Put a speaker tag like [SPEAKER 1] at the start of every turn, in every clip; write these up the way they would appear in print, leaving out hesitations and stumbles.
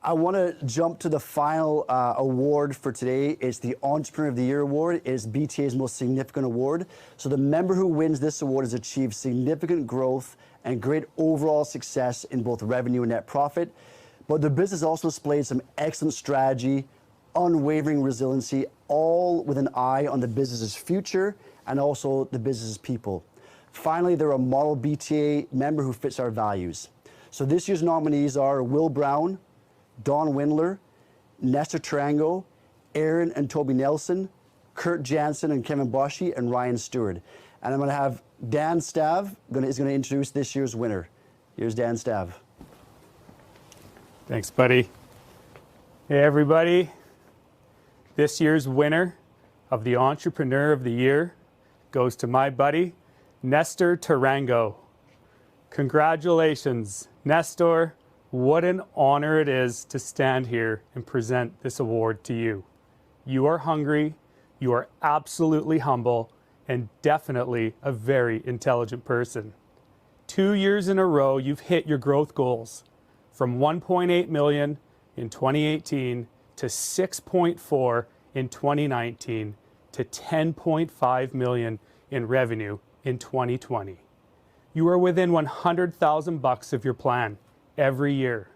[SPEAKER 1] I want to jump to the final award for today. It's the Entrepreneur of the Year award. It is BTA's most significant award. So the member who wins this award has achieved significant growth and great overall success in both revenue and net profit. But the business also displayed some excellent strategy, unwavering resiliency, all with an eye on the business's future and also the business's people. Finally, they're a model BTA member who fits our values. So this year's nominees are Will Brown, Don Windler, Nestor Tarango, Aaron and Toby Nelson, Kurt Jansen and Kevin Boshi, and Ryan Stewart. And I'm going to have Dan Stav is going to introduce this year's winner. Here's Dan Stav.
[SPEAKER 2] Thanks, buddy. Hey, everybody. This year's winner of the Entrepreneur of the Year goes to my buddy, Nestor Tarango. Congratulations, Nestor. What an honor it is to stand here and present this award to you. You are hungry, you are absolutely humble, and definitely a very intelligent person. 2 years in a row, you've hit your growth goals from 1.8 million in 2018 to 6.4 in 2019 to 10.5 million in revenue in 2020. You are within 100,000 bucks of your plan every year.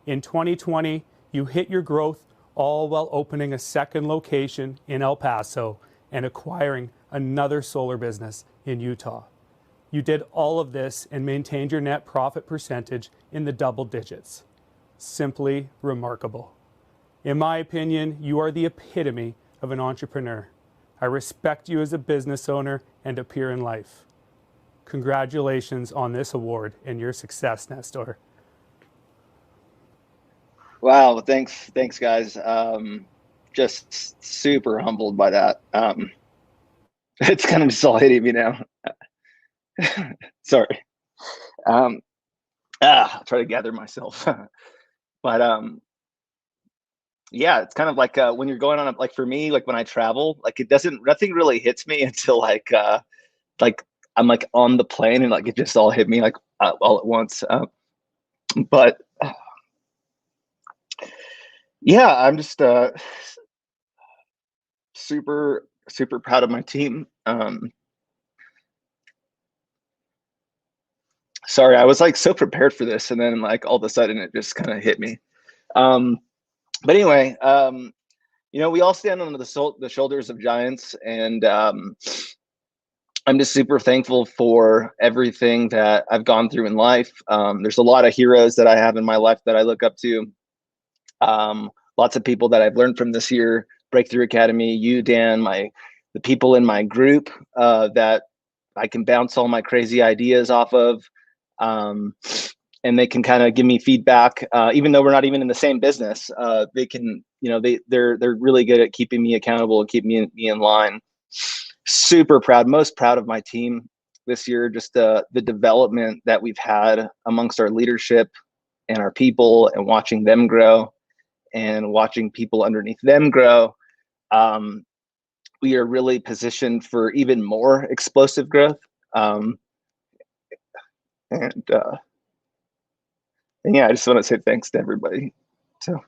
[SPEAKER 2] In 2020, you hit your growth all while opening a second location in El Paso and acquiring another solar business in Utah. You did all of this and maintained your net profit percentage in the double digits. Simply remarkable. In my opinion, you are the epitome of an entrepreneur. I respect you as a business owner and a peer in life. Congratulations on this award and your success, Nestor.
[SPEAKER 3] Wow, thanks guys. Just super humbled by that. It's kind of just all hitting me now. Sorry. I'll try to gather myself. But yeah, it's kind of like when you're going on like for me, like when I travel, like nothing really hits me until like I'm like on the plane and like it just all hit me like all at once. But yeah, I'm just super proud of my team. Sorry, I was like so prepared for this, and then like all of a sudden it just kind of hit me. But anyway, you know, we all stand on the shoulders of giants, and I'm just super thankful for everything that I've gone through in life. There's a lot of heroes that I have in my life that I look up to. Lots of people that I've learned from this year, Breakthrough Academy, you, Dan, the people in my group that I can bounce all my crazy ideas off of. And they can kind of give me feedback, even though we're not even in the same business. They can, you know, they're really good at keeping me accountable and keeping me in line. Super proud, most proud of my team this year. Just the development that we've had amongst our leadership and our people, and watching them grow and watching people underneath them grow. We are really positioned for even more explosive growth. And yeah, I just want to say thanks to everybody. So.